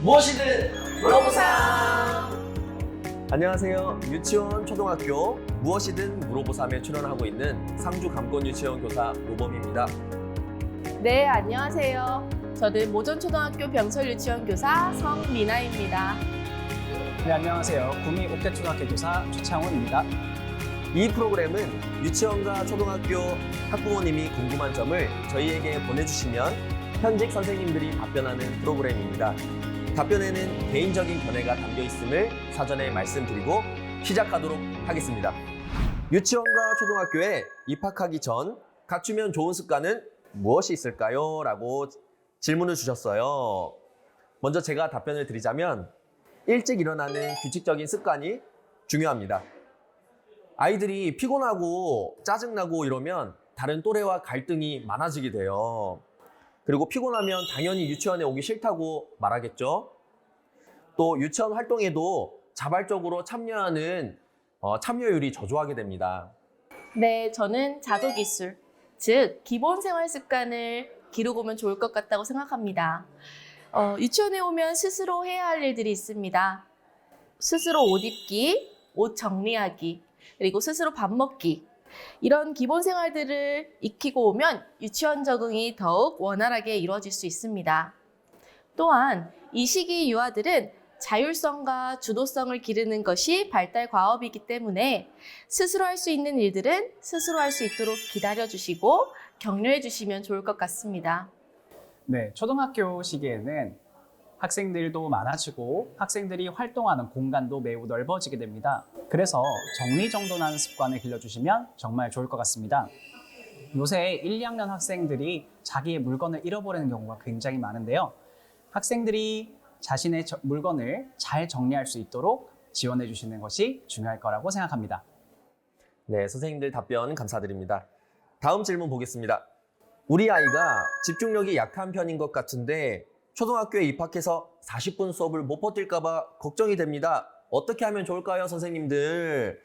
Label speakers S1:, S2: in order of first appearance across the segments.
S1: 무엇이든 물어보삼.
S2: 안녕하세요. 유치원, 초등학교 무엇이든 물어보삼에 출연하고 있는 상주 감권유치원 교사 노범입니다.
S3: 네, 안녕하세요. 저는 모전초등학교 병설유치원 교사 성미나입니다.
S4: 네, 안녕하세요. 구미 옥대초등학교 교사 최창훈입니다.
S2: 이 프로그램은 유치원과 초등학교 학부모님이 궁금한 점을 저희에게 보내주시면 현직 선생님들이 답변하는 프로그램입니다. 답변에는 개인적인 견해가 담겨 있음을 사전에 말씀드리고 시작하도록 하겠습니다. 유치원과 초등학교에 입학하기 전 갖추면 좋은 습관은 무엇이 있을까요? 라고 질문을 주셨어요. 먼저 제가 답변을 드리자면 일찍 일어나는 규칙적인 습관이 중요합니다. 아이들이 피곤하고 짜증나고 이러면 다른 또래와 갈등이 많아지게 돼요. 그리고 피곤하면 당연히 유치원에 오기 싫다고 말하겠죠. 또 유치원 활동에도 자발적으로 참여하는 참여율이 저조하게 됩니다.
S3: 네, 저는 자도기술, 즉 기본 생활 습관을 기르고면 좋을 것 같다고 생각합니다. 유치원에 오면 스스로 해야 할 일들이 있습니다. 스스로 옷 입기, 옷 정리하기, 그리고 스스로 밥 먹기. 이런 기본 생활들을 익히고 오면 유치원 적응이 더욱 원활하게 이루어질 수 있습니다. 또한 이 시기 유아들은 자율성과 주도성을 기르는 것이 발달 과업이기 때문에 스스로 할 수 있는 일들은 스스로 할 수 있도록 기다려주시고 격려해 주시면 좋을 것 같습니다.
S4: 네, 초등학교 시기에는 학생들도 많아지고 학생들이 활동하는 공간도 매우 넓어지게 됩니다. 그래서 정리정돈하는 습관을 길러주시면 정말 좋을 것 같습니다. 요새 1, 2학년 학생들이 자기의 물건을 잃어버리는 경우가 굉장히 많은데요. 학생들이 자신의 물건을 잘 정리할 수 있도록 지원해 주시는 것이 중요할 거라고 생각합니다.
S2: 네, 선생님들 답변 감사드립니다. 다음 질문 보겠습니다. 우리 아이가 집중력이 약한 편인 것 같은데 초등학교에 입학해서 40분 수업을 못 버틸까 봐 걱정이 됩니다. 어떻게 하면 좋을까요, 선생님들?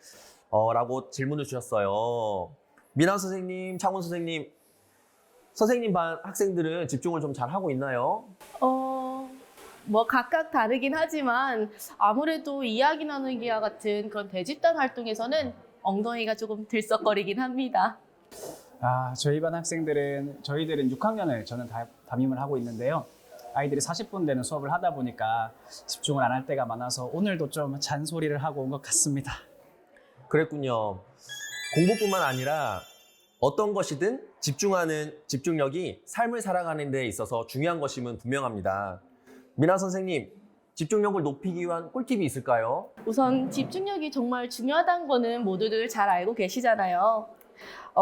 S2: 라고 질문을 주셨어요. 미나 선생님, 창훈 선생님, 선생님 반 학생들은 집중을 좀 잘하고 있나요?
S3: 각각 다르긴 하지만 아무래도 이야기 나누기와 같은 그런 대집단 활동에서는 엉덩이가 조금 들썩거리긴 합니다.
S4: 저희 반 학생들은 저희들은 6학년을 저는 담임을 하고 있는데요. 아이들이 40분 되는 수업을 하다 보니까 집중을 안 할 때가 많아서 오늘도 좀 잔소리를 하고 온 것 같습니다.
S2: 그랬군요. 공부뿐만 아니라 어떤 것이든 집중하는 집중력이 삶을 살아가는 데 있어서 중요한 것임은 분명합니다. 미나 선생님, 집중력을 높이기 위한 꿀팁이 있을까요?
S3: 우선 집중력이 정말 중요하다는 거는 모두들 잘 알고 계시잖아요.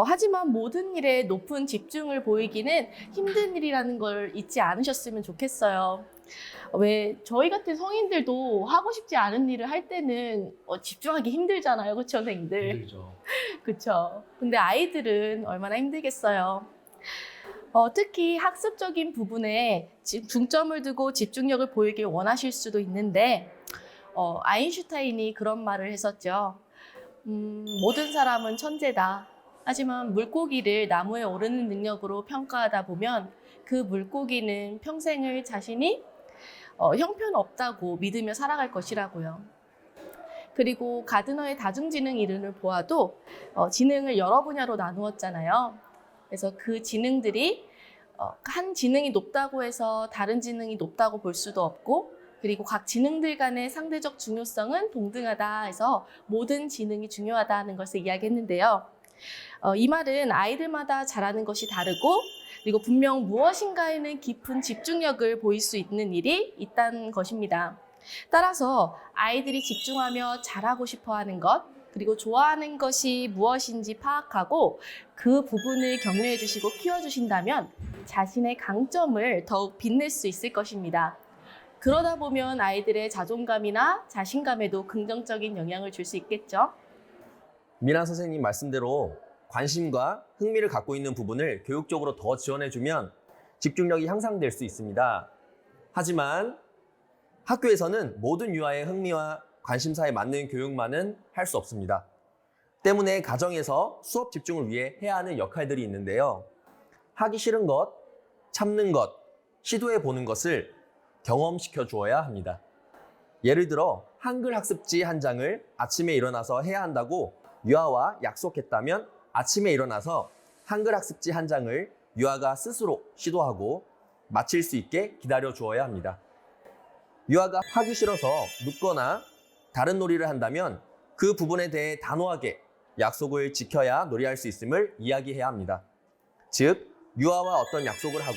S3: 하지만 모든 일에 높은 집중을 보이기는 힘든 일이라는 걸 잊지 않으셨으면 좋겠어요. 왜 저희 같은 성인들도 하고 싶지 않은 일을 할 때는 집중하기 힘들잖아요. 그렇죠, 선생님들?
S1: 힘들죠.
S3: 그렇죠. 근데 아이들은 얼마나 힘들겠어요. 특히 학습적인 부분에 중점을 두고 집중력을 보이길 원하실 수도 있는데 아인슈타인이 그런 말을 했었죠. 모든 사람은 천재다. 하지만 물고기를 나무에 오르는 능력으로 평가하다 보면 그 물고기는 평생을 자신이 형편없다고 믿으며 살아갈 것이라고요. 그리고 가드너의 다중지능 이론을 보아도 지능을 여러 분야로 나누었잖아요. 그래서 그 지능들이 한 지능이 높다고 해서 다른 지능이 높다고 볼 수도 없고, 그리고 각 지능들 간의 상대적 중요성은 동등하다 해서 모든 지능이 중요하다는 것을 이야기했는데요. 이 말은 아이들마다 잘하는 것이 다르고, 그리고 분명 무엇인가에는 깊은 집중력을 보일 수 있는 일이 있다는 것입니다. 따라서 아이들이 집중하며 잘하고 싶어하는 것, 그리고 좋아하는 것이 무엇인지 파악하고 그 부분을 격려해 주시고 키워주신다면 자신의 강점을 더욱 빛낼 수 있을 것입니다. 그러다 보면 아이들의 자존감이나 자신감에도 긍정적인 영향을 줄 수 있겠죠.
S2: 미나 선생님 말씀대로 관심과 흥미를 갖고 있는 부분을 교육적으로 더 지원해주면 집중력이 향상될 수 있습니다. 하지만 학교에서는 모든 유아의 흥미와 관심사에 맞는 교육만은 할 수 없습니다. 때문에 가정에서 수업 집중을 위해 해야 하는 역할들이 있는데요. 하기 싫은 것, 참는 것, 시도해 보는 것을 경험시켜 주어야 합니다. 예를 들어 한글 학습지 한 장을 아침에 일어나서 해야 한다고 유아와 약속했다면 아침에 일어나서 한글 학습지 한 장을 유아가 스스로 시도하고 마칠 수 있게 기다려 주어야 합니다. 유아가 하기 싫어서 눕거나 다른 놀이를 한다면 그 부분에 대해 단호하게 약속을 지켜야 놀이할 수 있음을 이야기해야 합니다. 즉, 유아와 어떤 약속을 하고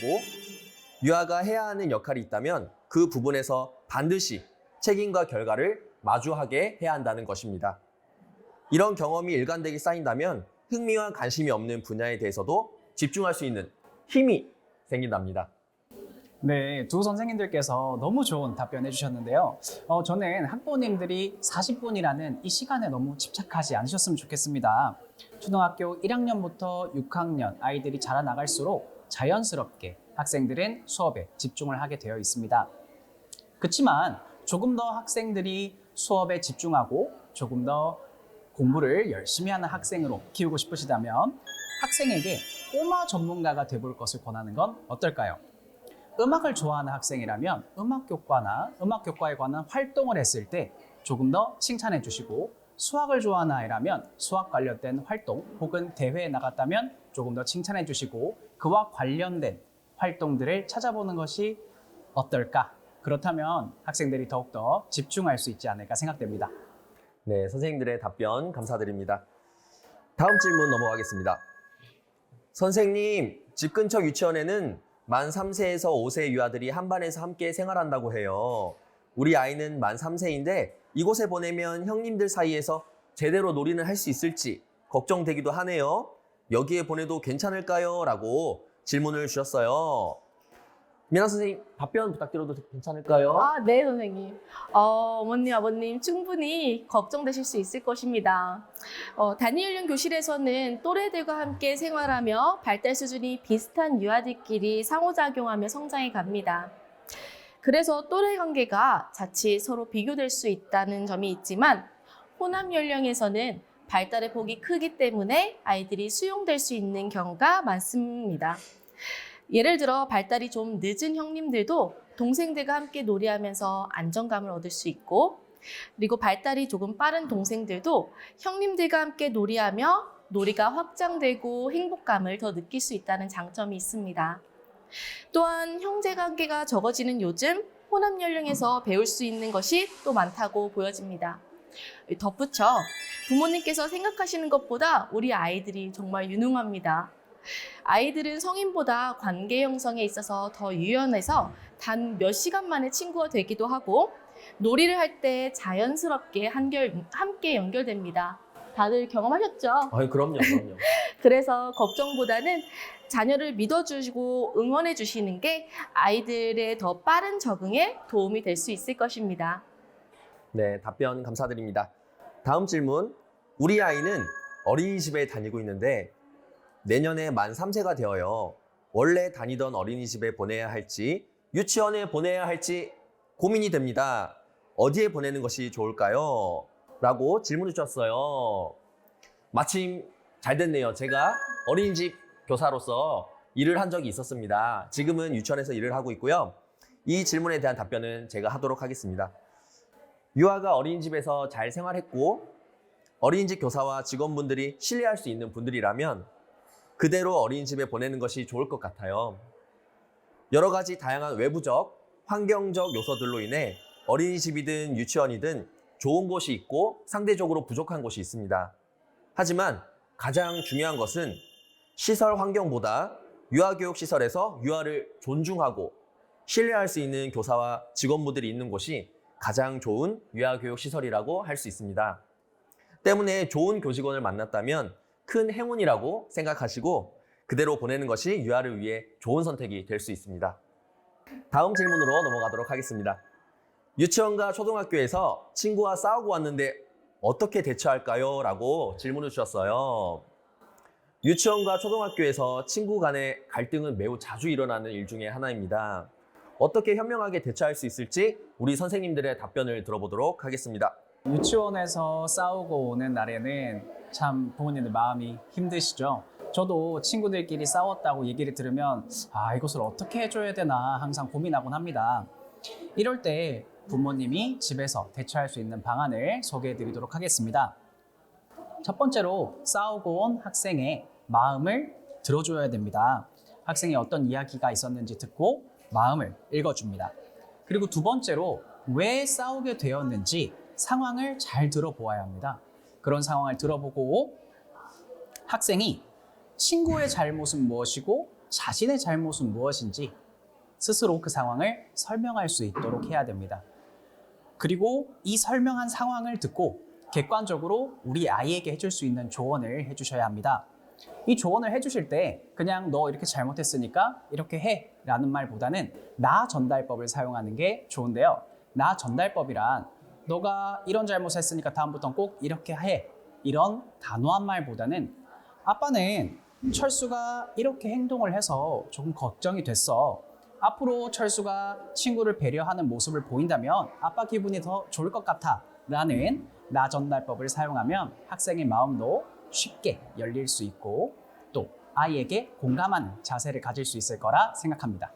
S2: 유아가 해야 하는 역할이 있다면 그 부분에서 반드시 책임과 결과를 마주하게 해야 한다는 것입니다. 이런 경험이 일관되게 쌓인다면 흥미와 관심이 없는 분야에 대해서도 집중할 수 있는 힘이 생긴답니다.
S4: 네, 두 선생님들께서 너무 좋은 답변 해주셨는데요. 저는 학부모님들이 40분이라는 이 시간에 너무 집착하지 않으셨으면 좋겠습니다. 초등학교 1학년부터 6학년 아이들이 자라나갈수록 자연스럽게 학생들은 수업에 집중을 하게 되어 있습니다. 그렇지만 조금 더 학생들이 수업에 집중하고 조금 더 공부를 열심히 하는 학생으로 키우고 싶으시다면 학생에게 꼬마 전문가가 되볼 것을 권하는 건 어떨까요? 음악을 좋아하는 학생이라면 음악교과나 음악교과에 관한 활동을 했을 때 조금 더 칭찬해 주시고, 수학을 좋아하는 아이라면 수학 관련된 활동 혹은 대회에 나갔다면 조금 더 칭찬해 주시고 그와 관련된 활동들을 찾아보는 것이 어떨까? 그렇다면 학생들이 더욱더 집중할 수 있지 않을까 생각됩니다.
S2: 네, 선생님들의 답변 감사드립니다. 다음 질문 넘어가겠습니다. 선생님, 집 근처 유치원에는 만 3세에서 5세 유아들이 한 반에서 함께 생활한다고 해요. 우리 아이는 만 3세인데 이곳에 보내면 형님들 사이에서 제대로 놀이는 할 수 있을지 걱정되기도 하네요. 여기에 보내도 괜찮을까요? 라고 질문을 주셨어요. 미나 선생님, 답변 부탁드려도 괜찮을까요?
S3: 네, 선생님. 어머님, 아버님 충분히 걱정되실 수 있을 것입니다. 단위연령 교실에서는 또래들과 함께 생활하며 발달 수준이 비슷한 유아들끼리 상호작용하며 성장해 갑니다. 그래서 또래 관계가 자칫 서로 비교될 수 있다는 점이 있지만 호남 연령에서는 발달의 폭이 크기 때문에 아이들이 수용될 수 있는 경우가 많습니다. 예를 들어 발달이 좀 늦은 형님들도 동생들과 함께 놀이하면서 안정감을 얻을 수 있고, 그리고 발달이 조금 빠른 동생들도 형님들과 함께 놀이하며 놀이가 확장되고 행복감을 더 느낄 수 있다는 장점이 있습니다. 또한 형제관계가 적어지는 요즘 호남 연령에서 배울 수 있는 것이 또 많다고 보여집니다. 덧붙여 부모님께서 생각하시는 것보다 우리 아이들이 정말 유능합니다. 아이들은 성인보다 관계 형성에 있어서 더 유연해서 단 몇 시간 만에 친구가 되기도 하고 놀이를 할 때 자연스럽게 함께 연결됩니다. 다들 경험하셨죠?
S2: 그럼요.
S3: 그래서 걱정보다는 자녀를 믿어주시고 응원해 주시는 게 아이들의 더 빠른 적응에 도움이 될 수 있을 것입니다.
S2: 네, 답변 감사드립니다. 다음 질문. 우리 아이는 어린이집에 다니고 있는데 내년에 만 3세가 되어요. 원래 다니던 어린이집에 보내야 할지 유치원에 보내야 할지 고민이 됩니다. 어디에 보내는 것이 좋을까요? 라고 질문을 주셨어요. 마침 잘 됐네요. 제가 어린이집 교사로서 일을 한 적이 있었습니다. 지금은 유치원에서 일을 하고 있고요. 이 질문에 대한 답변은 제가 하도록 하겠습니다. 유아가 어린이집에서 잘 생활했고 어린이집 교사와 직원분들이 신뢰할 수 있는 분들이라면 그대로 어린이집에 보내는 것이 좋을 것 같아요. 여러 가지 다양한 외부적, 환경적 요소들로 인해 어린이집이든 유치원이든 좋은 곳이 있고 상대적으로 부족한 곳이 있습니다. 하지만 가장 중요한 것은 시설 환경보다 유아교육시설에서 유아를 존중하고 신뢰할 수 있는 교사와 직원분들이 있는 곳이 가장 좋은 유아교육시설이라고 할 수 있습니다. 때문에 좋은 교직원을 만났다면 큰 행운이라고 생각하시고 그대로 보내는 것이 유아를 위해 좋은 선택이 될 수 있습니다. 다음 질문으로 넘어가도록 하겠습니다. 유치원과 초등학교에서 친구와 싸우고 왔는데 어떻게 대처할까요? 라고 질문을 주셨어요. 유치원과 초등학교에서 친구 간의 갈등은 매우 자주 일어나는 일 중에 하나입니다. 어떻게 현명하게 대처할 수 있을지 우리 선생님들의 답변을 들어보도록 하겠습니다.
S4: 유치원에서 싸우고 오는 날에는 참 부모님들 마음이 힘드시죠. 저도 친구들끼리 싸웠다고 얘기를 들으면 이것을 어떻게 해줘야 되나 항상 고민하곤 합니다. 이럴 때 부모님이 집에서 대처할 수 있는 방안을 소개해 드리도록 하겠습니다. 첫 번째로 싸우고 온 학생의 마음을 들어줘야 됩니다. 학생이 어떤 이야기가 있었는지 듣고 마음을 읽어줍니다. 그리고 두 번째로 왜 싸우게 되었는지 상황을 잘 들어보아야 합니다. 그런 상황을 들어보고 학생이 친구의 잘못은 무엇이고 자신의 잘못은 무엇인지 스스로 그 상황을 설명할 수 있도록 해야 됩니다. 그리고 이 설명한 상황을 듣고 객관적으로 우리 아이에게 해줄 수 있는 조언을 해주셔야 합니다. 이 조언을 해주실 때 그냥 너 이렇게 잘못했으니까 이렇게 해 라는 말보다는 나 전달법을 사용하는 게 좋은데요. 나 전달법이란 너가 이런 잘못했으니까 다음부터는 꼭 이렇게 해 이런 단호한 말보다는 아빠는 철수가 이렇게 행동을 해서 조금 걱정이 됐어. 앞으로 철수가 친구를 배려하는 모습을 보인다면 아빠 기분이 더 좋을 것 같아 라는 나 전달법을 사용하면 학생의 마음도 쉽게 열릴 수 있고 또 아이에게 공감하는 자세를 가질 수 있을 거라 생각합니다.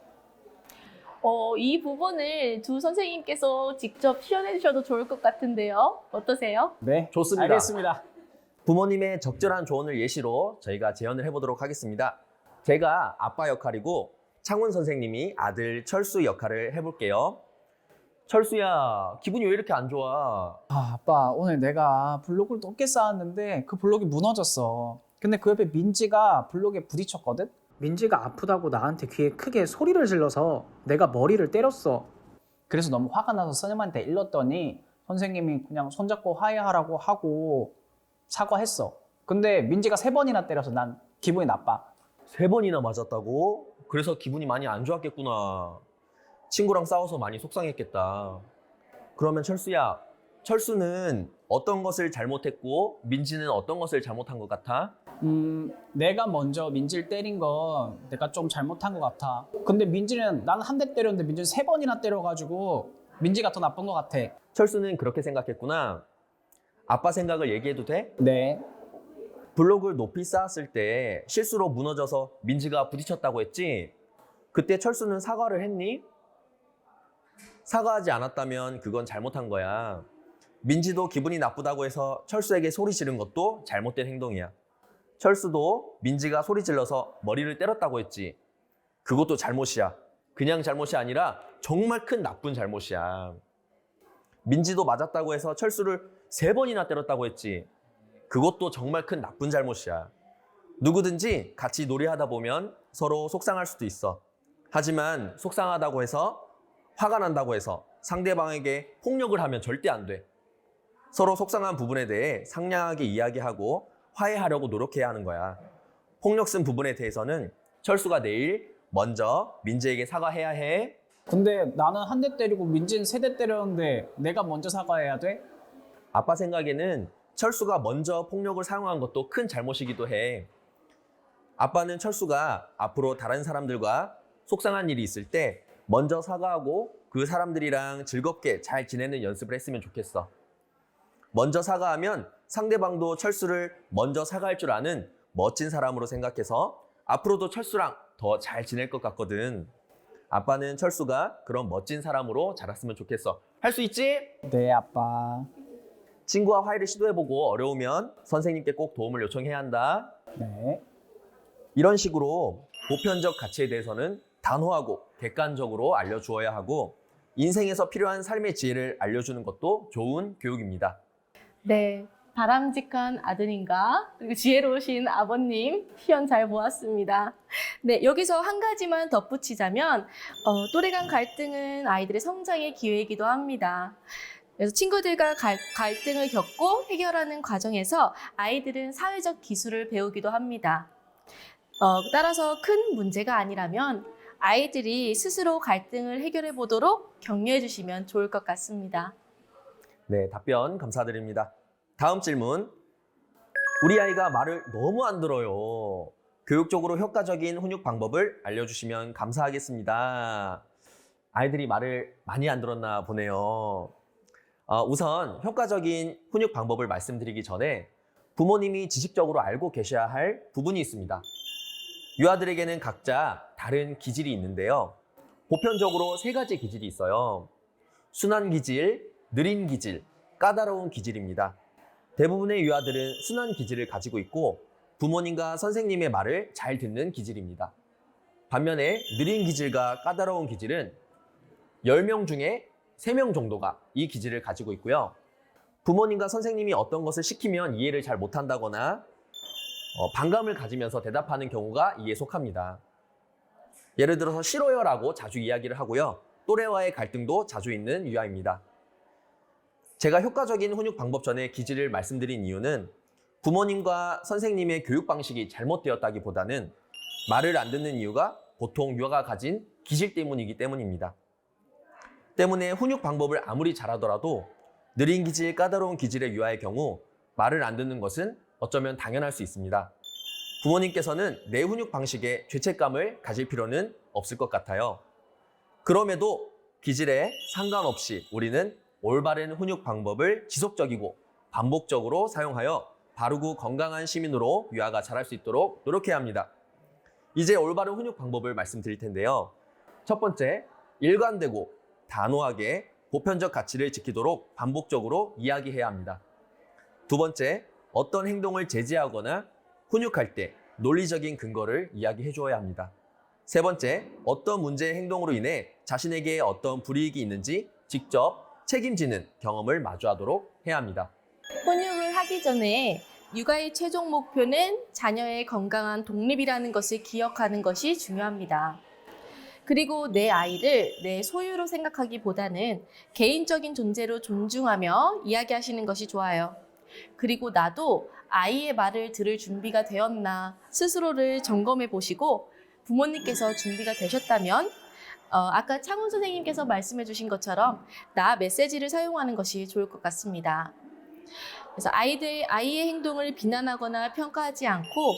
S3: 이 부분을 두 선생님께서 직접 시연해 주셔도 좋을 것 같은데요. 어떠세요?
S4: 네,
S2: 좋습니다.
S4: 알겠습니다.
S2: 부모님의 적절한 조언을 예시로 저희가 재현을 해보도록 하겠습니다. 제가 아빠 역할이고 창훈 선생님이 아들 철수 역할을 해볼게요. 철수야, 기분이 왜 이렇게 안 좋아?
S4: 아빠 오늘 내가 블록을 높게 쌓았는데 그 블록이 무너졌어. 근데 그 옆에 민지가 블록에 부딪혔거든? 민지가 아프다고 나한테 귀에 크게 소리를 질러서 내가 머리를 때렸어. 그래서 너무 화가 나서 선생님한테 일렀더니 선생님이 그냥 손잡고 화해하라고 하고 사과했어. 근데 민지가 3번이나 때려서 난 기분이 나빠.
S2: 3번이나 맞았다고? 그래서 기분이 많이 안 좋았겠구나. 친구랑 싸워서 많이 속상했겠다. 그러면 철수야, 철수는 어떤 것을 잘못했고 민지는 어떤 것을 잘못한 것 같아?
S4: 내가 먼저 민지를 때린 건 내가 좀 잘못한 것 같아. 근데 민지는 나는 한 대 때렸는데 민지는 3번이나 때려가지고 민지가 더 나쁜 것 같아.
S2: 철수는 그렇게 생각했구나. 아빠 생각을 얘기해도 돼?
S4: 네.
S2: 블록을 높이 쌓았을 때 실수로 무너져서 민지가 부딪혔다고 했지? 그때 철수는 사과를 했니? 사과하지 않았다면 그건 잘못한 거야. 민지도 기분이 나쁘다고 해서 철수에게 소리 지른 것도 잘못된 행동이야. 철수도 민지가 소리 질러서 머리를 때렸다고 했지. 그것도 잘못이야. 그냥 잘못이 아니라 정말 큰 나쁜 잘못이야. 민지도 맞았다고 해서 철수를 3번이나 때렸다고 했지. 그것도 정말 큰 나쁜 잘못이야. 누구든지 같이 놀이하다 보면 서로 속상할 수도 있어. 하지만 속상하다고 해서 화가 난다고 해서 상대방에게 폭력을 하면 절대 안 돼. 서로 속상한 부분에 대해 상냥하게 이야기하고 화해하려고 노력해야 하는 거야. 폭력 쓴 부분에 대해서는 철수가 내일 먼저 민지에게 사과해야 해.
S4: 근데 나는 한 대 때리고 민지는 3대 때렸는데 내가 먼저 사과해야 돼?
S2: 아빠 생각에는 철수가 먼저 폭력을 사용한 것도 큰 잘못이기도 해. 아빠는 철수가 앞으로 다른 사람들과 속상한 일이 있을 때 먼저 사과하고 그 사람들이랑 즐겁게 잘 지내는 연습을 했으면 좋겠어. 먼저 사과하면 상대방도 철수를 먼저 사과할 줄 아는 멋진 사람으로 생각해서 앞으로도 철수랑 더 잘 지낼 것 같거든. 아빠는 철수가 그런 멋진 사람으로 자랐으면 좋겠어. 할 수 있지?
S4: 네, 아빠.
S2: 친구와 화해를 시도해보고 어려우면 선생님께 꼭 도움을 요청해야 한다.
S4: 네.
S2: 이런 식으로 보편적 가치에 대해서는 단호하고 객관적으로 알려주어야 하고 인생에서 필요한 삶의 지혜를 알려주는 것도 좋은 교육입니다.
S3: 네, 바람직한 아드님과 그리고 지혜로우신 아버님 시연 잘 보았습니다. 네, 여기서 한 가지만 덧붙이자면 또래 간 갈등은 아이들의 성장의 기회이기도 합니다. 그래서 친구들과 갈등을 겪고 해결하는 과정에서 아이들은 사회적 기술을 배우기도 합니다. 따라서 큰 문제가 아니라면 아이들이 스스로 갈등을 해결해 보도록 격려해 주시면 좋을 것 같습니다.
S2: 네, 답변 감사드립니다. 다음 질문. 우리 아이가 말을 너무 안 들어요. 교육적으로 효과적인 훈육 방법을 알려주시면 감사하겠습니다. 아이들이 말을 많이 안 들었나 보네요. 우선 효과적인 훈육 방법을 말씀드리기 전에 부모님이 지식적으로 알고 계셔야 할 부분이 있습니다. 유아들에게는 각자 다른 기질이 있는데요. 보편적으로 3가지 기질이 있어요. 순한 기질, 느린 기질, 까다로운 기질입니다. 대부분의 유아들은 순한 기질을 가지고 있고 부모님과 선생님의 말을 잘 듣는 기질입니다. 반면에 느린 기질과 까다로운 기질은 10명 중에 3명 정도가 이 기질을 가지고 있고요. 부모님과 선생님이 어떤 것을 시키면 이해를 잘 못한다거나 반감을 가지면서 대답하는 경우가 이에 속합니다. 예를 들어서 싫어요라고 자주 이야기를 하고요. 또래와의 갈등도 자주 있는 유아입니다. 제가 효과적인 훈육 방법 전에 기질을 말씀드린 이유는 부모님과 선생님의 교육 방식이 잘못되었다기보다는 말을 안 듣는 이유가 보통 유아가 가진 기질 때문이기 때문입니다. 때문에 훈육 방법을 아무리 잘하더라도 느린 기질, 까다로운 기질의 유아의 경우 말을 안 듣는 것은 어쩌면 당연할 수 있습니다. 부모님께서는 내 훈육 방식에 죄책감을 가질 필요는 없을 것 같아요. 그럼에도 기질에 상관없이 우리는 올바른 훈육 방법을 지속적이고 반복적으로 사용하여 바르고 건강한 시민으로 유아가 자랄 수 있도록 노력해야 합니다. 이제 올바른 훈육 방법을 말씀드릴 텐데요. 첫 번째, 일관되고 단호하게 보편적 가치를 지키도록 반복적으로 이야기해야 합니다. 두 번째, 어떤 행동을 제지하거나 훈육할 때 논리적인 근거를 이야기해 주어야 합니다. 세 번째, 어떤 문제의 행동으로 인해 자신에게 어떤 불이익이 있는지 직접 책임지는 경험을 마주하도록 해야 합니다.
S3: 훈육을 하기 전에 육아의 최종 목표는 자녀의 건강한 독립이라는 것을 기억하는 것이 중요합니다. 그리고 내 아이를 내 소유로 생각하기보다는 개인적인 존재로 존중하며 이야기하시는 것이 좋아요. 그리고 나도 아이의 말을 들을 준비가 되었나 스스로를 점검해 보시고 부모님께서 준비가 되셨다면 아까 창훈 선생님께서 말씀해 주신 것처럼 나 메시지를 사용하는 것이 좋을 것 같습니다. 그래서 아이의 행동을 비난하거나 평가하지 않고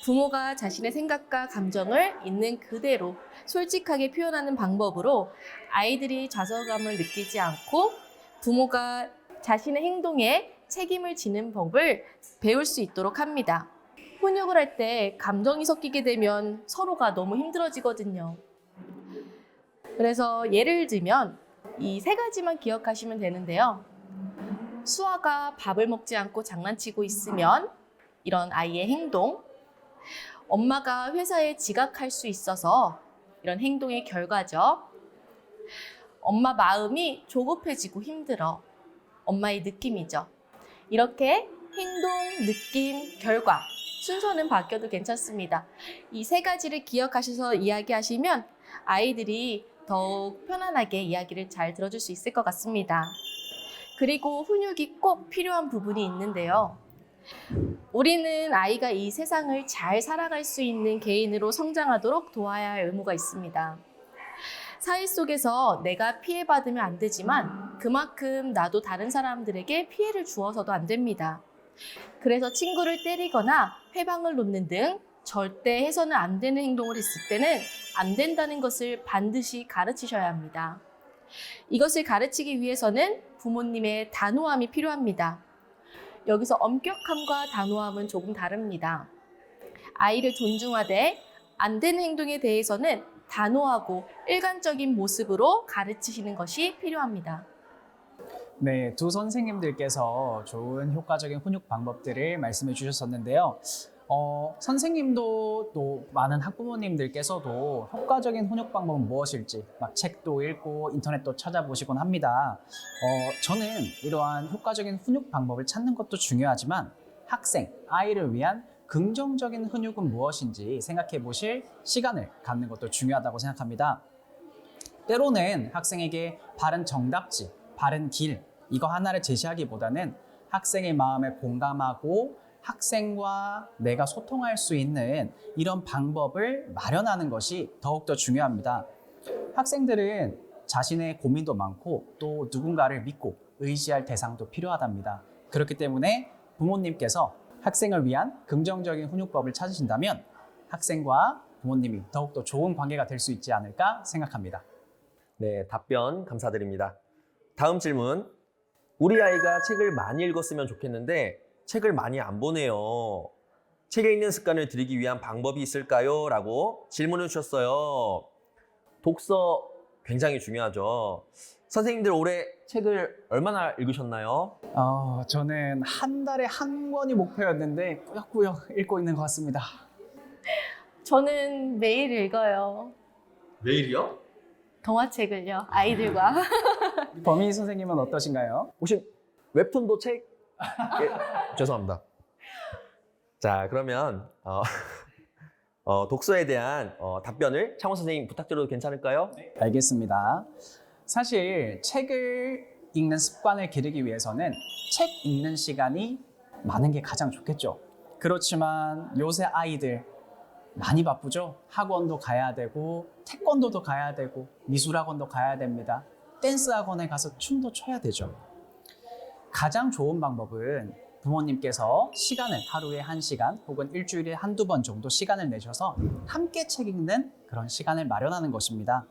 S3: 부모가 자신의 생각과 감정을 있는 그대로 솔직하게 표현하는 방법으로 아이들이 좌절감을 느끼지 않고 부모가 자신의 행동에 책임을 지는 법을 배울 수 있도록 합니다. 훈육을 할 때 감정이 섞이게 되면 서로가 너무 힘들어지거든요. 그래서 예를 들면 이 3가지만 기억하시면 되는데요. 수아가 밥을 먹지 않고 장난치고 있으면 이런 아이의 행동, 엄마가 회사에 지각할 수 있어서 이런 행동의 결과죠. 엄마 마음이 조급해지고 힘들어, 엄마의 느낌이죠. 이렇게 행동, 느낌, 결과 순서는 바뀌어도 괜찮습니다. 이 3가지를 기억하셔서 이야기하시면 아이들이 더욱 편안하게 이야기를 잘 들어줄 수 있을 것 같습니다. 그리고 훈육이 꼭 필요한 부분이 있는데요. 우리는 아이가 이 세상을 잘 살아갈 수 있는 개인으로 성장하도록 도와야 할 의무가 있습니다. 사회 속에서 내가 피해받으면 안 되지만 그만큼 나도 다른 사람들에게 피해를 주어서도 안 됩니다. 그래서 친구를 때리거나 회방을 놓는 등 절대 해서는 안 되는 행동을 했을 때는 안 된다는 것을 반드시 가르치셔야 합니다. 이것을 가르치기 위해서는 부모님의 단호함이 필요합니다. 여기서 엄격함과 단호함은 조금 다릅니다. 아이를 존중하되 안 되는 행동에 대해서는 단호하고 일관적인 모습으로 가르치시는 것이 필요합니다.
S4: 네, 두 선생님들께서 좋은 효과적인 훈육 방법들을 말씀해 주셨었는데요. 선생님도 또 많은 학부모님들께서도 효과적인 훈육 방법은 무엇일지 막 책도 읽고 인터넷도 찾아보시곤 합니다. 저는 이러한 효과적인 훈육 방법을 찾는 것도 중요하지만 학생, 아이를 위한 긍정적인 훈육은 무엇인지 생각해 보실 시간을 갖는 것도 중요하다고 생각합니다. 때로는 학생에게 바른 정답지, 바른 길, 이거 하나를 제시하기보다는 학생의 마음에 공감하고 학생과 내가 소통할 수 있는 이런 방법을 마련하는 것이 더욱더 중요합니다. 학생들은 자신의 고민도 많고 또 누군가를 믿고 의지할 대상도 필요하답니다. 그렇기 때문에 부모님께서 학생을 위한 긍정적인 훈육법을 찾으신다면 학생과 부모님이 더욱더 좋은 관계가 될 수 있지 않을까 생각합니다.
S2: 네, 답변 감사드립니다. 다음 질문. 우리 아이가 책을 많이 읽었으면 좋겠는데 책을 많이 안 보네요. 책에 읽는 습관을 들이기 위한 방법이 있을까요? 라고 질문을 주셨어요. 독서 굉장히 중요하죠. 선생님들 올해 책을 얼마나 읽으셨나요?
S4: 저는 한 달에 한 권이 목표였는데 꾸역꾸역 읽고 있는 것 같습니다.
S3: 저는 매일 읽어요.
S2: 매일이요?
S3: 동화책을요. 아이들과.
S4: 범희 선생님은 어떠신가요?
S2: 혹시 웹툰도 책? 예, 죄송합니다. 자, 그러면 독서에 대한 답변을 창원 선생님 부탁드려도 괜찮을까요?
S4: 알겠습니다. 사실 책을 읽는 습관을 기르기 위해서는 책 읽는 시간이 많은 게 가장 좋겠죠. 그렇지만 요새 아이들 많이 바쁘죠? 학원도 가야 되고 태권도도 가야 되고 미술학원도 가야 됩니다. 댄스 학원에 가서 춤도 춰야 되죠. 가장 좋은 방법은 부모님께서 시간을 하루에 1시간 혹은 일주일에 한두 번 정도 시간을 내셔서 함께 책 읽는 그런 시간을 마련하는 것입니다.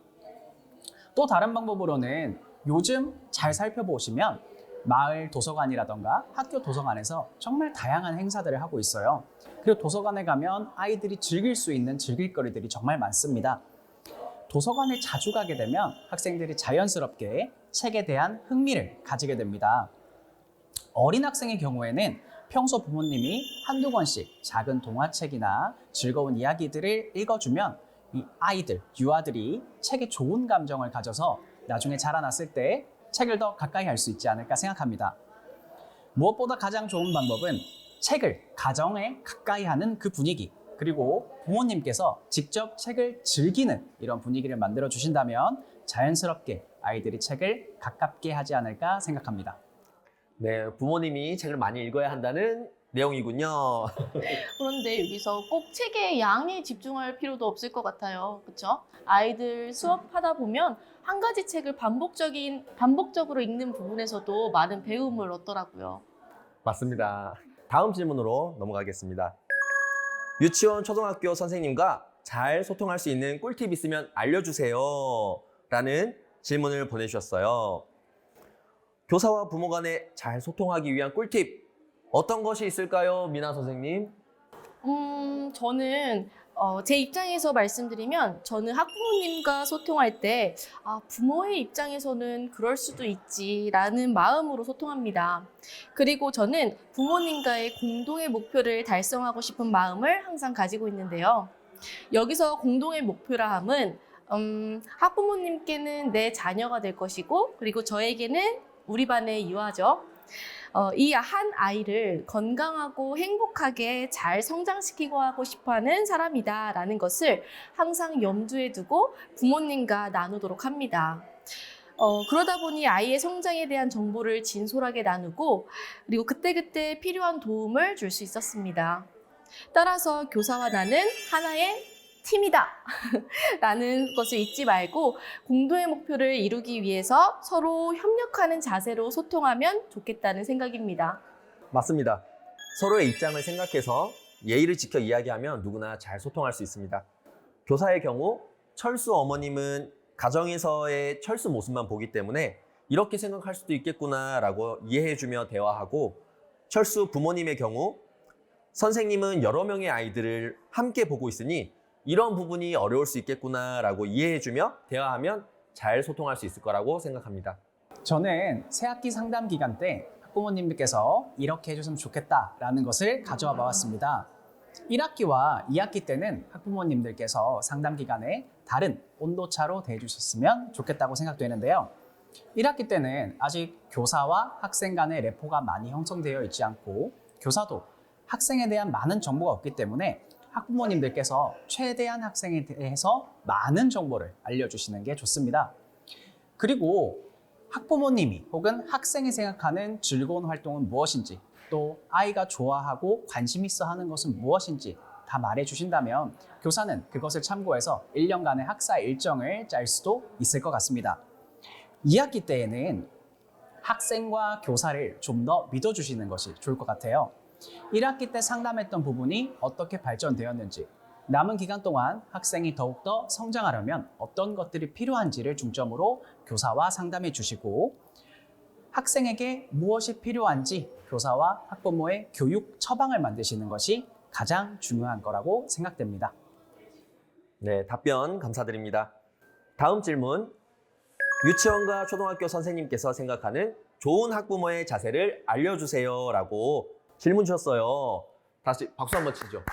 S4: 또 다른 방법으로는 요즘 잘 살펴보시면 마을 도서관이라던가 학교 도서관에서 정말 다양한 행사들을 하고 있어요. 그리고 도서관에 가면 아이들이 즐길 수 있는 즐길거리들이 정말 많습니다. 도서관에 자주 가게 되면 학생들이 자연스럽게 책에 대한 흥미를 가지게 됩니다. 어린 학생의 경우에는 평소 부모님이 한두 권씩 작은 동화책이나 즐거운 이야기들을 읽어주면 이 아이들, 유아들이 책에 좋은 감정을 가져서 나중에 자라났을 때 책을 더 가까이 할 수 있지 않을까 생각합니다. 무엇보다 가장 좋은 방법은 책을 가정에 가까이 하는 그 분위기, 그리고 부모님께서 직접 책을 즐기는 이런 분위기를 만들어 주신다면 자연스럽게 아이들이 책을 가깝게 하지 않을까 생각합니다.
S2: 네, 부모님이 책을 많이 읽어야 한다는 내용이군요.
S3: 그런데 여기서 꼭 책의 양에 집중할 필요도 없을 것 같아요. 그렇죠? 아이들 수업하다 보면 한 가지 책을 반복적으로 읽는 부분에서도 많은 배움을 얻더라고요.
S2: 맞습니다. 다음 질문으로 넘어가겠습니다. 유치원, 초등학교 선생님과 잘 소통할 수 있는 꿀팁 있으면 알려주세요. 라는 질문을 보내주셨어요. 교사와 부모 간에 잘 소통하기 위한 꿀팁 어떤 것이 있을까요, 미나 선생님?
S3: 저는 제 입장에서 말씀드리면 저는 학부모님과 소통할 때 부모의 입장에서는 그럴 수도 있지라는 마음으로 소통합니다. 그리고 저는 부모님과의 공동의 목표를 달성하고 싶은 마음을 항상 가지고 있는데요. 여기서 공동의 목표라 함은 학부모님께는 내 자녀가 될 것이고 그리고 저에게는 우리 반의 유아죠. 이 한 아이를 건강하고 행복하게 잘 성장시키고 하고 싶어하는 사람이다라는 것을 항상 염두에 두고 부모님과 나누도록 합니다. 그러다 보니 아이의 성장에 대한 정보를 진솔하게 나누고 그리고 그때그때 필요한 도움을 줄 수 있었습니다. 따라서 교사와 나는 하나의 팀이다 라는 것을 잊지 말고 공동의 목표를 이루기 위해서 서로 협력하는 자세로 소통하면 좋겠다는 생각입니다.
S2: 맞습니다. 서로의 입장을 생각해서 예의를 지켜 이야기하면 누구나 잘 소통할 수 있습니다. 교사의 경우 철수 어머님은 가정에서의 철수 모습만 보기 때문에 이렇게 생각할 수도 있겠구나라고 이해해주며 대화하고, 철수 부모님의 경우 선생님은 여러 명의 아이들을 함께 보고 있으니 이런 부분이 어려울 수 있겠구나라고 이해해주며 대화하면 잘 소통할 수 있을 거라고 생각합니다.
S4: 저는 새학기 상담 기간 때 학부모님들께서 이렇게 해줬으면 좋겠다라는 것을 가져와 봐왔습니다. 1학기와 2학기 때는 학부모님들께서 상담 기간에 다른 온도차로 대해주셨으면 좋겠다고 생각되는데요. 1학기 때는 아직 교사와 학생 간의 레포가 많이 형성되어 있지 않고 교사도 학생에 대한 많은 정보가 없기 때문에 학부모님들께서 최대한 학생에 대해서 많은 정보를 알려주시는 게 좋습니다. 그리고 학부모님이 혹은 학생이 생각하는 즐거운 활동은 무엇인지, 또 아이가 좋아하고 관심 있어 하는 것은 무엇인지 다 말해주신다면 교사는 그것을 참고해서 1년간의 학사 일정을 짤 수도 있을 것 같습니다. 2학기 때에는 학생과 교사를 좀 더 믿어주시는 것이 좋을 것 같아요. 1학기 때 상담했던 부분이 어떻게 발전되었는지, 남은 기간 동안 학생이 더욱더 성장하려면 어떤 것들이 필요한지를 중점으로 교사와 상담해 주시고, 학생에게 무엇이 필요한지 교사와 학부모의 교육 처방을 만드시는 것이 가장 중요한 거라고 생각됩니다.
S2: 네, 답변 감사드립니다. 다음 질문. 유치원과 초등학교 선생님께서 생각하는 좋은 학부모의 자세를 알려주세요라고 질문 주셨어요. 다시 박수 한번 치죠.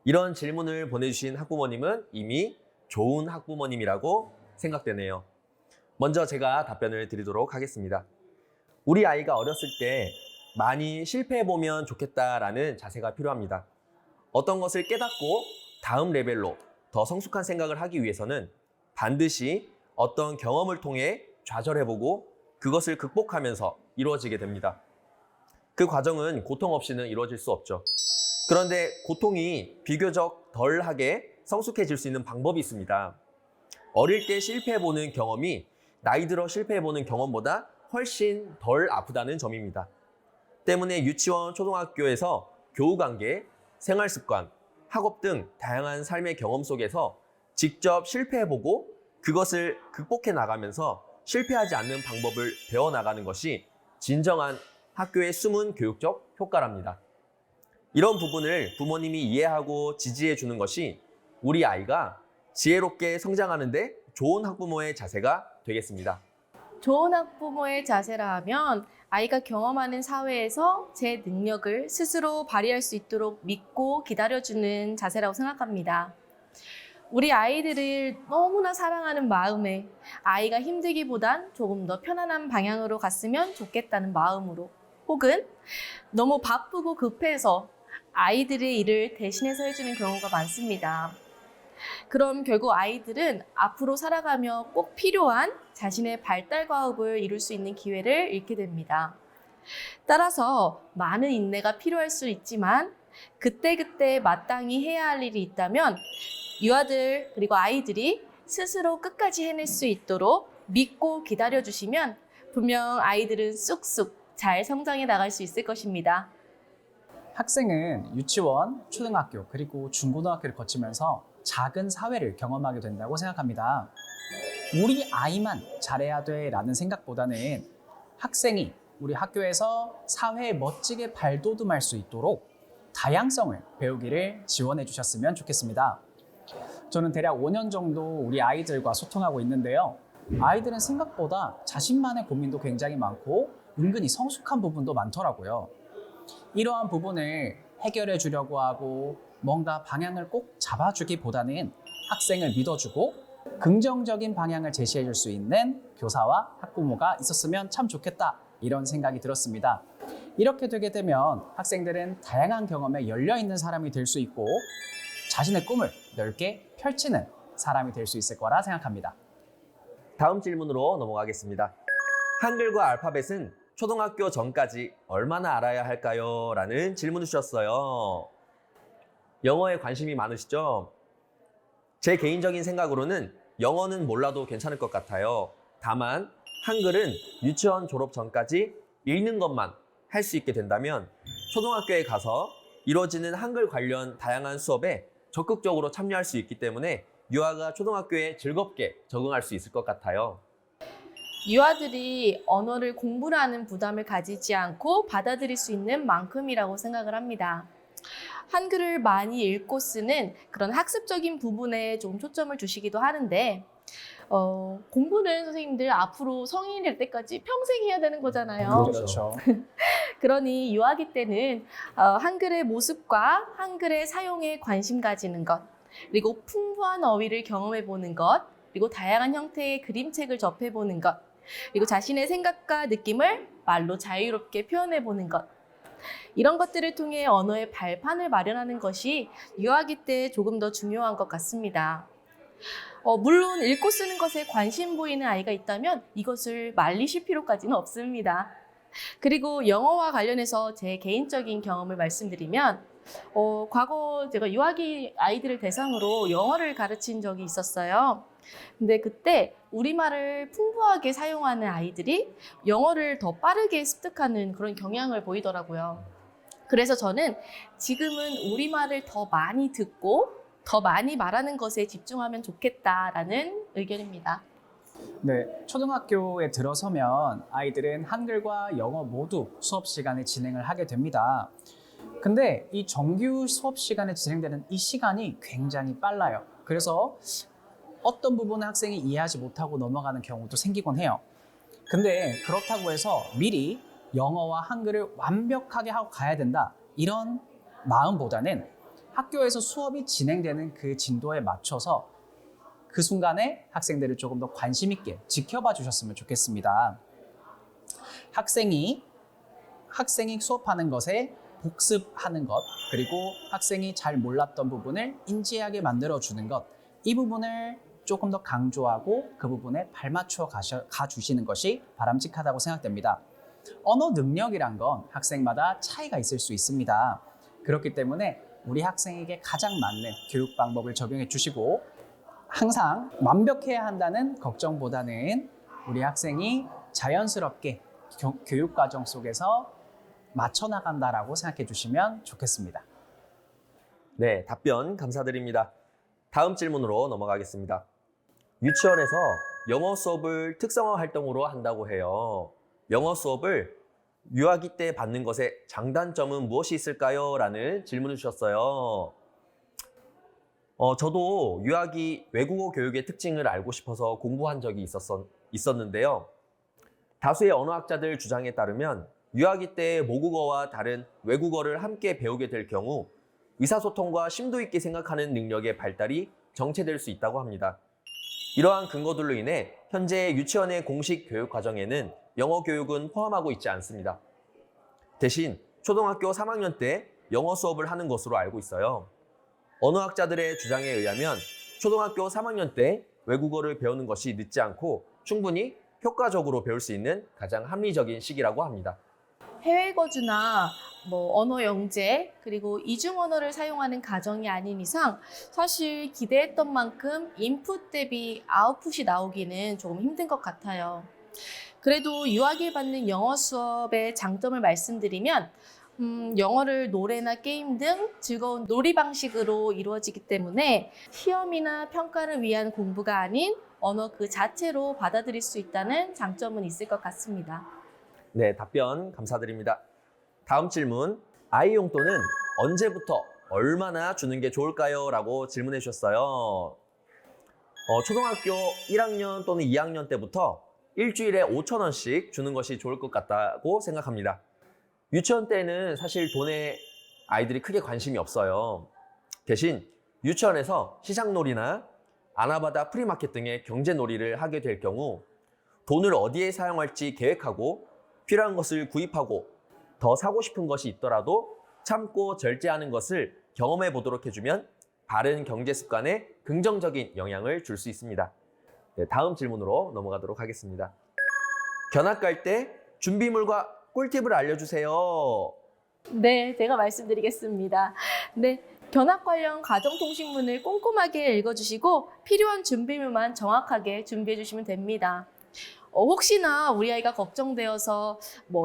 S2: 이런 질문을 보내주신 학부모님은 이미 좋은 학부모님이라고 생각되네요. 먼저 제가 답변을 드리도록 하겠습니다. 우리 아이가 어렸을 때 많이 실패해보면 좋겠다라는 자세가 필요합니다. 어떤 것을 깨닫고 다음 레벨로 더 성숙한 생각을 하기 위해서는 반드시 어떤 경험을 통해 좌절해보고 그것을 극복하면서 이루어지게 됩니다. 그 과정은 고통 없이는 이루어질 수 없죠. 그런데 고통이 비교적 덜하게 성숙해질 수 있는 방법이 있습니다. 어릴 때 실패해보는 경험이 나이 들어 실패해보는 경험보다 훨씬 덜 아프다는 점입니다. 때문에 유치원, 초등학교에서 교우관계, 생활습관, 학업 등 다양한 삶의 경험 속에서 직접 실패해보고 그것을 극복해 나가면서 실패하지 않는 방법을 배워나가는 것이 진정한 학교의 숨은 교육적 효과랍니다. 이런 부분을 부모님이 이해하고 지지해 주는 것이 우리 아이가 지혜롭게 성장하는 데 좋은 학부모의 자세가 되겠습니다.
S3: 좋은 학부모의 자세라 하면 아이가 경험하는 사회에서 제 능력을 스스로 발휘할 수 있도록 믿고 기다려주는 자세라고 생각합니다. 우리 아이들을 너무나 사랑하는 마음에 아이가 힘들기보단 조금 더 편안한 방향으로 갔으면 좋겠다는 마음으로, 혹은 너무 바쁘고 급해서 아이들의 일을 대신해서 해주는 경우가 많습니다. 그럼 결국 아이들은 앞으로 살아가며 꼭 필요한 자신의 발달 과업을 이룰 수 있는 기회를 잃게 됩니다. 따라서 많은 인내가 필요할 수 있지만 그때그때 마땅히 해야 할 일이 있다면 유아들 그리고 아이들이 스스로 끝까지 해낼 수 있도록 믿고 기다려주시면 분명 아이들은 쑥쑥 잘 성장해 나갈 수 있을 것입니다.
S4: 학생은 유치원, 초등학교, 그리고 중고등학교를 거치면서 작은 사회를 경험하게 된다고 생각합니다. 우리 아이만 잘해야 돼라는 생각보다는 학생이 우리 학교에서 사회에 멋지게 발돋움할 수 있도록 다양성을 배우기를 지원해 주셨으면 좋겠습니다. 저는 대략 5년 정도 우리 아이들과 소통하고 있는데요. 아이들은 생각보다 자신만의 고민도 굉장히 많고 은근히 성숙한 부분도 많더라고요. 이러한 부분을 해결해 주려고 하고 뭔가 방향을 꼭 잡아주기보다는 학생을 믿어주고 긍정적인 방향을 제시해 줄 수 있는 교사와 학부모가 있었으면 참 좋겠다, 이런 생각이 들었습니다. 이렇게 되게 되면 학생들은 다양한 경험에 열려있는 사람이 될 수 있고 자신의 꿈을 넓게 펼치는 사람이 될 수 있을 거라 생각합니다.
S2: 다음 질문으로 넘어가겠습니다. 한글과 알파벳은 초등학교 전까지 얼마나 알아야 할까요? 라는 질문을 주셨어요. 영어에 관심이 많으시죠? 제 개인적인 생각으로는 영어는 몰라도 괜찮을 것 같아요. 다만 한글은 유치원 졸업 전까지 읽는 것만 할 수 있게 된다면 초등학교에 가서 이루어지는 한글 관련 다양한 수업에 적극적으로 참여할 수 있기 때문에 유아가 초등학교에 즐겁게 적응할 수 있을 것 같아요.
S3: 유아들이 언어를 공부하는 부담을 가지지 않고 받아들일 수 있는 만큼이라고 생각을 합니다. 한글을 많이 읽고 쓰는 그런 학습적인 부분에 좀 초점을 두시기도 하는데 공부는 선생님들 앞으로 성인이 될 때까지 평생 해야 되는 거잖아요.
S4: 그렇죠.
S3: 그러니 유아기 때는 한글의 모습과 한글의 사용에 관심 가지는 것, 그리고 풍부한 어휘를 경험해 보는 것, 그리고 다양한 형태의 그림책을 접해 보는 것, 그리고 자신의 생각과 느낌을 말로 자유롭게 표현해 보는 것, 이런 것들을 통해 언어의 발판을 마련하는 것이 유아기 때 조금 더 중요한 것 같습니다. 물론 읽고 쓰는 것에 관심 보이는 아이가 있다면 이것을 말리실 필요까지는 없습니다. 그리고 영어와 관련해서 제 개인적인 경험을 말씀드리면 과거 제가 유아기 아이들을 대상으로 영어를 가르친 적이 있었어요. 근데 그때 우리말을 풍부하게 사용하는 아이들이 영어를 더 빠르게 습득하는 그런 경향을 보이더라고요. 그래서 저는 지금은 우리말을 더 많이 듣고 더 많이 말하는 것에 집중하면 좋겠다라는 의견입니다.
S4: 네, 초등학교에 들어서면 아이들은 한글과 영어 모두 수업 시간에 진행을 하게 됩니다. 근데 이 정규 수업 시간에 진행되는 이 시간이 굉장히 빨라요. 그래서 어떤 부분은 학생이 이해하지 못하고 넘어가는 경우도 생기곤 해요. 근데 그렇다고 해서 미리 영어와 한글을 완벽하게 하고 가야 된다, 이런 마음보다는 학교에서 수업이 진행되는 그 진도에 맞춰서 그 순간에 학생들을 조금 더 관심 있게 지켜봐 주셨으면 좋겠습니다. 학생이 수업하는 것에 복습하는 것, 그리고 학생이 잘 몰랐던 부분을 인지하게 만들어주는 것, 이 부분을 조금 더 강조하고 그 부분에 발맞춰 가주시는 것이 바람직하다고 생각됩니다. 언어 능력이란 건 학생마다 차이가 있을 수 있습니다. 그렇기 때문에 우리 학생에게 가장 맞는 교육 방법을 적용해 주시고, 항상 완벽해야 한다는 걱정보다는 우리 학생이 자연스럽게 교육 과정 속에서 맞춰 나간다라고 생각해 주시면 좋겠습니다.
S2: 네, 답변 감사드립니다. 다음 질문으로 넘어가겠습니다. 유치원에서 영어 수업을 특성화 활동으로 한다고 해요. 영어 수업을 유아기 때 받는 것의 장단점은 무엇이 있을까요? 라는 질문을 주셨어요. 저도 유아기 외국어 교육의 특징을 알고 싶어서 공부한 적이 있었는데요. 다수의 언어학자들 주장에 따르면 유아기 때 모국어와 다른 외국어를 함께 배우게 될 경우 의사소통과 심도 있게 생각하는 능력의 발달이 정체될 수 있다고 합니다. 이러한 근거들로 인해 현재 유치원의 공식 교육 과정에는 영어 교육은 포함하고 있지 않습니다. 대신 초등학교 3학년 때 영어 수업을 하는 것으로 알고 있어요. 언어학자들의 주장에 의하면 초등학교 3학년 때 외국어를 배우는 것이 늦지 않고 충분히 효과적으로 배울 수 있는 가장 합리적인 시기라고 합니다.
S3: 해외 거주나 언어 영재, 그리고 이중 언어를 사용하는 가정이 아닌 이상 사실 기대했던 만큼 인풋 대비 아웃풋이 나오기는 조금 힘든 것 같아요. 그래도 유아기에 받는 영어 수업의 장점을 말씀드리면 영어를 노래나 게임 등 즐거운 놀이 방식으로 이루어지기 때문에 시험이나 평가를 위한 공부가 아닌 언어 그 자체로 받아들일 수 있다는 장점은 있을 것 같습니다.
S2: 네, 답변 감사드립니다. 다음 질문, 아이 용돈은 언제부터 얼마나 주는 게 좋을까요? 라고 질문해 주셨어요. 초등학교 1학년 또는 2학년 때부터 일주일에 5,000원씩 주는 것이 좋을 것 같다고 생각합니다. 유치원 때는 사실 돈에 아이들이 크게 관심이 없어요. 대신 유치원에서 시장놀이나 아나바다 프리마켓 등의 경제놀이를 하게 될 경우 돈을 어디에 사용할지 계획하고 필요한 것을 구입하고 더 사고 싶은 것이 있더라도 참고 절제하는 것을 경험해 보도록 해주면 바른 경제 습관에 긍정적인 영향을 줄 수 있습니다. 네, 다음 질문으로 넘어가도록 하겠습니다. 견학 갈 때 준비물과 꿀팁을 알려주세요.
S3: 네, 제가 말씀드리겠습니다. 네, 견학 관련 가정통신문을 꼼꼼하게 읽어주시고 필요한 준비물만 정확하게 준비해 주시면 됩니다. 혹시나 우리 아이가 걱정되어서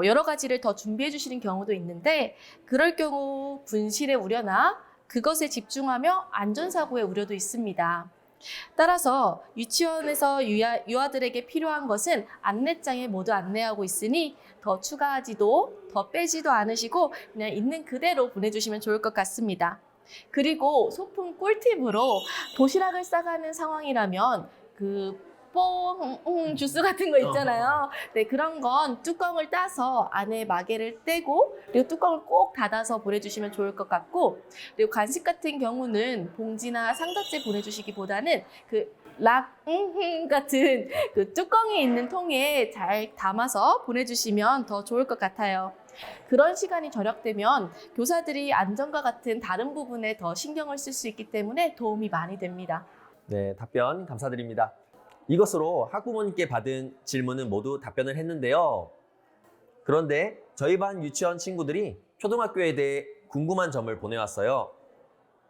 S3: 여러 가지를 더 준비해 주시는 경우도 있는데 그럴 경우 분실의 우려나 그것에 집중하며 안전사고의 우려도 있습니다. 따라서 유치원에서 유아들에게 필요한 것은 안내장에 모두 안내하고 있으니 더 추가하지도 더 빼지도 않으시고 그냥 있는 그대로 보내주시면 좋을 것 같습니다. 그리고 소품 꿀팁으로 도시락을 싸가는 상황이라면 주스 같은 거 있잖아요. 네, 그런 건 뚜껑을 따서 안에 마개를 떼고 그리고 뚜껑을 꼭 닫아서 보내주시면 좋을 것 같고, 그리고 간식 같은 경우는 봉지나 상자째 보내주시기보다는 같은 뚜껑이 있는 통에 잘 담아서 보내주시면 더 좋을 것 같아요. 그런 시간이 절약되면 교사들이 안전과 같은 다른 부분에 더 신경을 쓸 수 있기 때문에 도움이 많이 됩니다.
S2: 네, 답변 감사드립니다. 이것으로 학부모님께 받은 질문은 모두 답변을 했는데요. 그런데 저희 반 유치원 친구들이 초등학교에 대해 궁금한 점을 보내왔어요.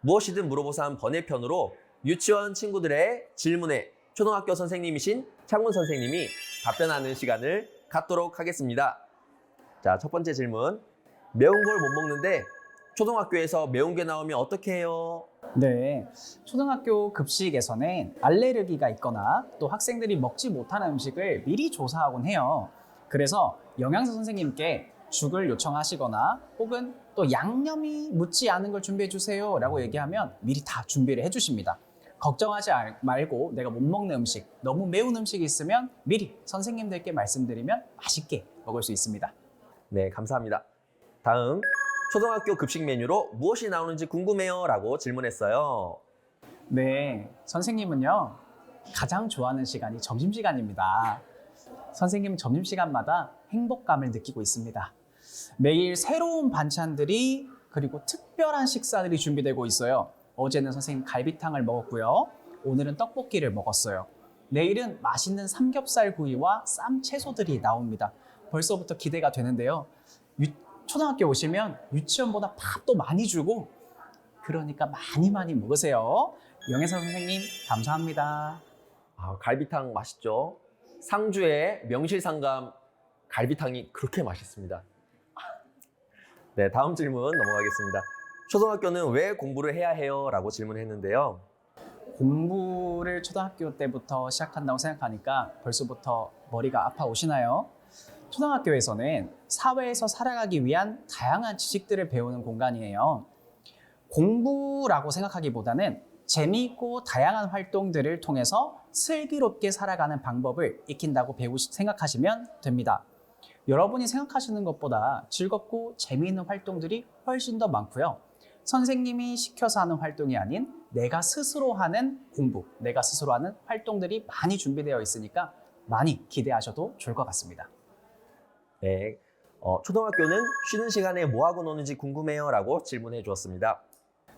S2: 무엇이든 물어보삼 번외편으로 유치원 친구들의 질문에 초등학교 선생님이신 창훈 선생님이 답변하는 시간을 갖도록 하겠습니다. 자, 첫 번째 질문. 매운 걸 못 먹는데 초등학교에서 매운 게 나오면 어떻게 해요?
S4: 네, 초등학교 급식에서는 알레르기가 있거나 또 학생들이 먹지 못하는 음식을 미리 조사하곤 해요. 그래서 영양사 선생님께 죽을 요청하시거나 혹은 또 양념이 묻지 않은 걸 준비해 주세요 라고 얘기하면 미리 다 준비를 해주십니다. 걱정하지 말고 내가 못 먹는 음식, 너무 매운 음식이 있으면 미리 선생님들께 말씀드리면 맛있게 먹을 수 있습니다.
S2: 네, 감사합니다. 다음, 초등학교 급식 메뉴로 무엇이 나오는지 궁금해요 라고 질문했어요.
S4: 네, 선생님은요, 가장 좋아하는 시간이 점심시간입니다. 선생님은 점심시간마다 행복감을 느끼고 있습니다. 매일 새로운 반찬들이 그리고 특별한 식사들이 준비되고 있어요. 어제는 선생님 갈비탕을 먹었고요. 오늘은 떡볶이를 먹었어요. 내일은 맛있는 삼겹살 구이와 쌈 채소들이 나옵니다. 벌써부터 기대가 되는데요. 초등학교 오시면 유치원보다 밥도 많이 주고 그러니까 많이 먹으세요. 영혜선 선생님 감사합니다.
S2: 갈비탕 맛있죠? 상주의 명실상감 갈비탕이 그렇게 맛있습니다. 네, 다음 질문 넘어가겠습니다. 초등학교는 왜 공부를 해야 해요? 라고 질문했는데요.
S4: 공부를 초등학교 때부터 시작한다고 생각하니까 벌써부터 머리가 아파오시나요? 초등학교에서는 사회에서 살아가기 위한 다양한 지식들을 배우는 공간이에요. 공부라고 생각하기보다는 재미있고 다양한 활동들을 통해서 슬기롭게 살아가는 방법을 익힌다고 생각하시면 됩니다. 여러분이 생각하시는 것보다 즐겁고 재미있는 활동들이 훨씬 더 많고요. 선생님이 시켜서 하는 활동이 아닌 내가 스스로 하는 공부, 내가 스스로 하는 활동들이 많이 준비되어 있으니까 많이 기대하셔도 좋을 것 같습니다.
S2: 네, 초등학교는 쉬는 시간에 뭐 하고 노는지 궁금해요 라고 질문해 주었습니다.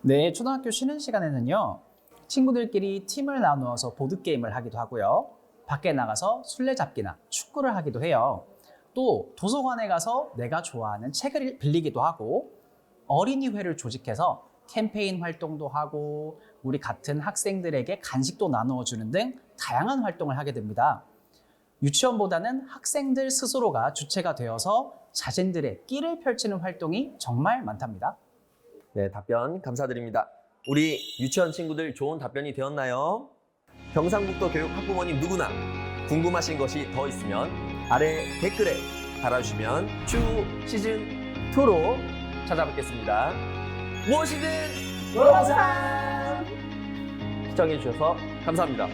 S4: 네, 초등학교 쉬는 시간에는요, 친구들끼리 팀을 나누어서 보드게임을 하기도 하고요. 밖에 나가서 술래잡기나 축구를 하기도 해요. 또 도서관에 가서 내가 좋아하는 책을 빌리기도 하고 어린이회를 조직해서 캠페인 활동도 하고 우리 같은 학생들에게 간식도 나누어 주는 등 다양한 활동을 하게 됩니다. 유치원보다는 학생들 스스로가 주체가 되어서 자신들의 끼를 펼치는 활동이 정말 많답니다.
S2: 네, 답변 감사드립니다. 우리 유치원 친구들 좋은 답변이 되었나요? 경상북도 교육 학부모님 누구나 궁금하신 것이 더 있으면 아래 댓글에 달아주시면 추후 시즌2로 찾아뵙겠습니다. 무엇이든
S1: 물어보상!
S2: 시청해주셔서 감사합니다.